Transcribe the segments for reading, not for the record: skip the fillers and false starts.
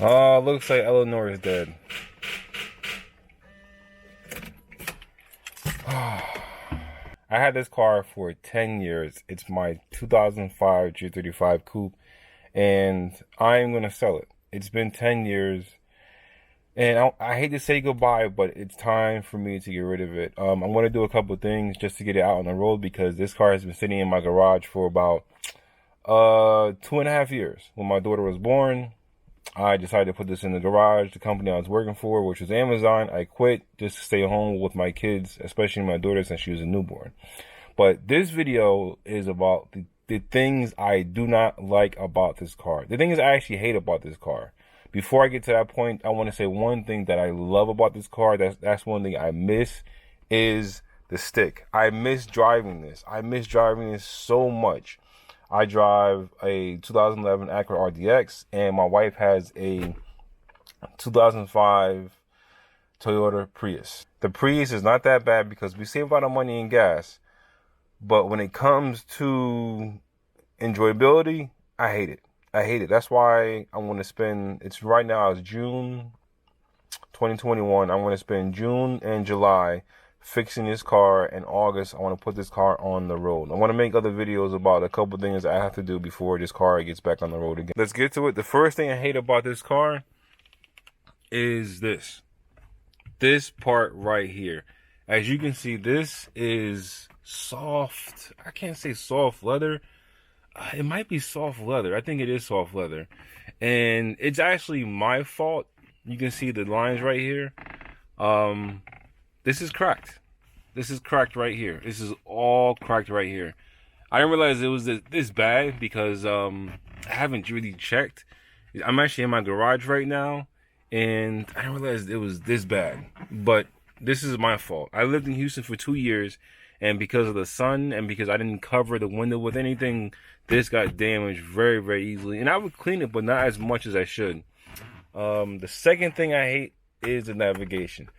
Oh, looks like Eleanor is dead. I had this car for 10 years. It's my 2005 G35 Coupe, and I'm going to sell it. It's been 10 years, and I hate to say goodbye, but it's time for me to get rid of it. I'm going to do a couple of things just to get it out on the road because this car has been sitting in my garage for about 2.5 years. When my daughter was born, I decided to put this in the garage. The company I was working for, which was Amazon, I quit just to stay home with my kids, especially my daughter since she was a newborn. But this video is about the things I do not like about this car. The things I actually hate about this car. Before I get to that point, I want to say one thing that I love about this car. That's one thing I miss is the stick. I miss driving this. I miss driving this so much. I drive a 2011 Acura RDX, and my wife has a 2005 Toyota Prius. The Prius is not that bad because we save a lot of money in gas, but when it comes to enjoyability, I hate it. I hate it. That's why I'm going to spend, it's right now, it's June 2021. I'm going to spend June and July fixing this car. In August, I want to put this car on the road. I want to make other videos about a couple things I have to do before this car gets back on the road again. Let's get to it. The first thing I hate about this car is this part right here. As you can see, this is soft. I can't say soft leather. It might be soft leather. I think it is soft leather, and it's actually my fault. You can see the lines right here. This is cracked. This is cracked right here. This is all cracked right here. I didn't realize it was this bad because I haven't really checked. I'm actually in my garage right now, and I didn't realize it was this bad. But this is my fault. I lived in Houston for 2 years, and because of the sun and because I didn't cover the window with anything, this got damaged very, very easily. And I would clean it, but not as much as I should. The second thing I hate is the navigation.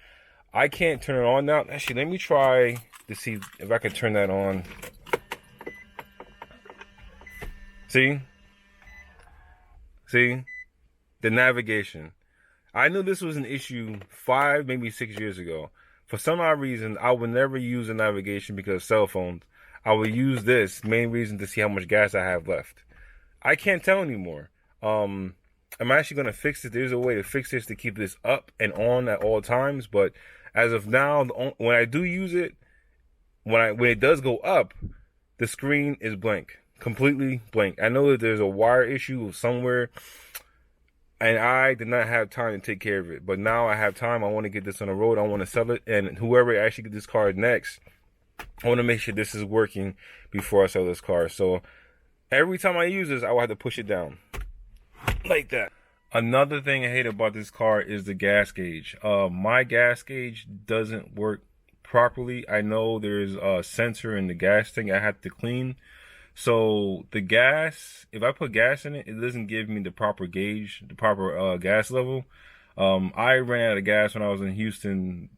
I can't turn it on now. Actually, let me try to see if I can turn that on. See? See? The navigation. I knew this was an issue 5, maybe 6 years ago. For some odd reason, I would never use the navigation because of cell phones. I would use this main reason to see how much gas I have left. I can't tell anymore. I'm actually going to fix it. There's a way to fix this to keep this up and on at all times, but as of now, when I do use it, when it does go up, the screen is blank, completely blank. I know that there's a wire issue somewhere, and I did not have time to take care of it. But now I have time. I want to get this on the road. I want to sell it, and whoever actually gets this car next, I want to make sure this is working before I sell this car. So every time I use this, I will have to push it down like that. Another thing I hate about this car is the gas gauge. My gas gauge doesn't work properly. I know there's a sensor in the gas tank I have to clean. So the gas, if I put gas in it, it doesn't give me the proper gauge, the proper gas level. I ran out of gas when I was in Houston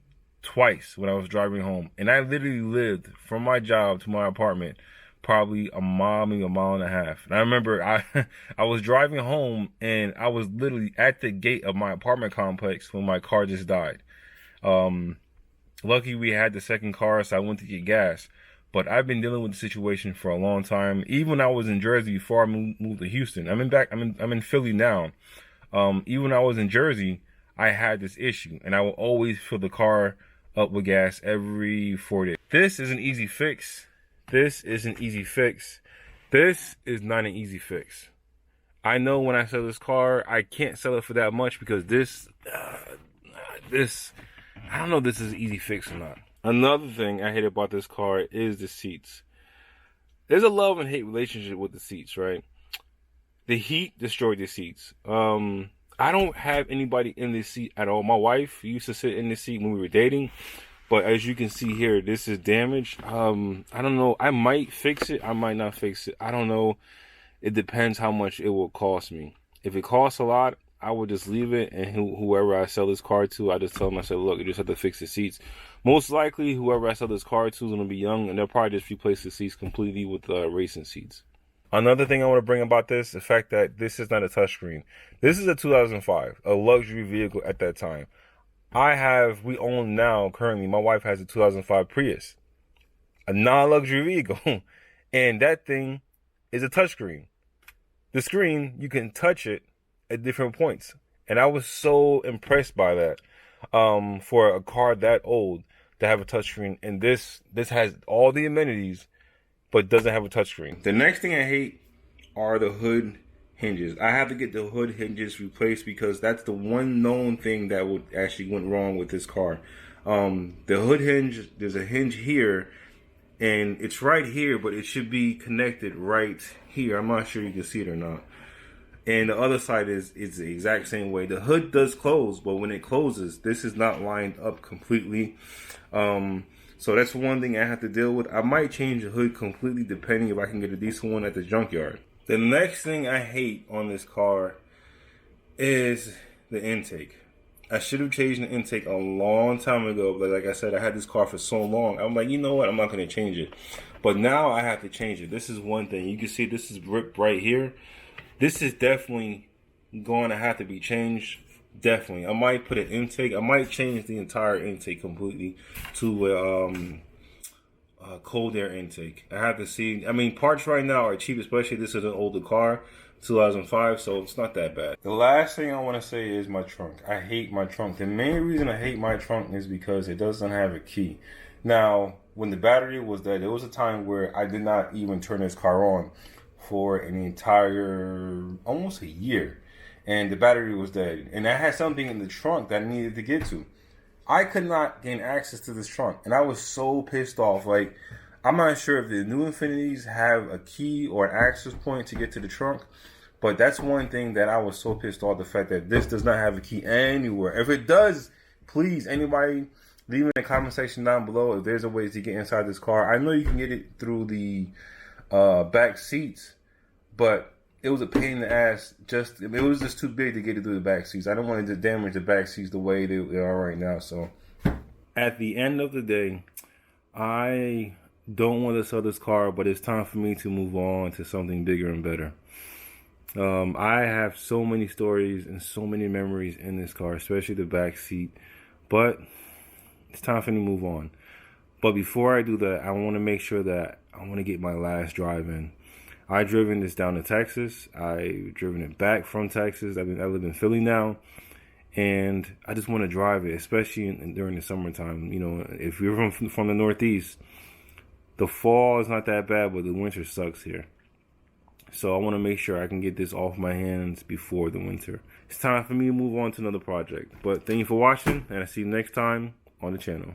twice when I was driving home. And I literally lived from my job to my apartment probably a mile, maybe a mile and a half. And I remember I was driving home and I was literally at the gate of my apartment complex when my car just died. Lucky we had the second car, so I went to get gas. But I've been dealing with the situation for a long time. Even when I was in Jersey before I moved to Houston. I'm in Philly now. Even when I was in Jersey, I had this issue, and I will always fill the car up with gas every 4 days. This is an easy fix. This is an easy fix. This is not an easy fix. I know when I sell this car, I can't sell it for that much because I don't know if this is an easy fix or not. Another thing I hate about this car is the seats. There's a love and hate relationship with the seats, right? The heat destroyed the seats. I don't have anybody in this seat at all. My wife used to sit in this seat when we were dating. But as you can see here, this is damaged. I don't know. I might fix it. I might not fix it. I don't know. It depends how much it will cost me. If it costs a lot, I would just leave it. And whoever I sell this car to, I just tell them, I said, look, you just have to fix the seats. Most likely, whoever I sell this car to is going to be young. And they'll probably just replace the seats completely with racing seats. Another thing I want to bring about this, the fact that this is not a touchscreen. This is a 2005, a luxury vehicle at that time. We own now, currently, my wife has a 2005 Prius, a non-luxury vehicle. And that thing is a touchscreen. The screen, you can touch it at different points. And I was so impressed by that. For a car that old to have a touchscreen. And this has all the amenities, but doesn't have a touchscreen. The next thing I hate are the hood hinges. I have to get the hood hinges replaced because that's the one known thing that went wrong with this car. The hood hinge, there's a hinge here, and it's right here, but it should be connected right here. I'm not sure you can see it or not. And the other side is the exact same way. The hood does close, but when it closes, this is not lined up completely. So that's one thing I have to deal with. I might change the hood completely depending if I can get a decent one at the junkyard. The next thing I hate on this car is the intake. I should have changed the intake a long time ago, but like I said, I had this car for so long. I'm like, you know what? I'm not going to change it. But now I have to change it. This is one thing. You can see this is ripped right here. This is definitely going to have to be changed. Definitely. I might put an intake. I might change the entire intake completely to a cold air intake. I have to see. I mean, parts right now are cheap, especially this is an older car, 2005, so it's not that bad. The last thing I want to say is my trunk. I hate my trunk. The main reason I hate my trunk is because it doesn't have a key. Now, when the battery was dead, there was a time where I did not even turn this car on for an entire, almost a year. And the battery was dead. And I had something in the trunk that I needed to get to. I could not gain access to this trunk. And I was so pissed off. Like, I'm not sure if the new Infinitis have a key or an access point to get to the trunk. But that's one thing that I was so pissed off, the fact that this does not have a key anywhere. If it does, please, anybody, leave in the comment section down below if there's a way to get inside this car. I know you can get it through the back seats, but it was a pain in the ass. It was just too big to get it through the back seats. I don't want to damage the back seats the way they are right now. So at the end of the day, I don't want to sell this car, but it's time for me to move on to something bigger and better. I have so many stories and so many memories in this car, especially the back seat, but it's time for me to move on. But before I do that, I want to make sure that I want to get my last drive in. I've driven this down to Texas. I've driven it back from Texas. I live in Philly now, and I just want to drive it, especially during the summertime. You know, if you're from the Northeast, the fall is not that bad, but the winter sucks here. So I want to make sure I can get this off my hands before the winter. It's time for me to move on to another project. But thank you for watching, and I'll see you next time on the channel.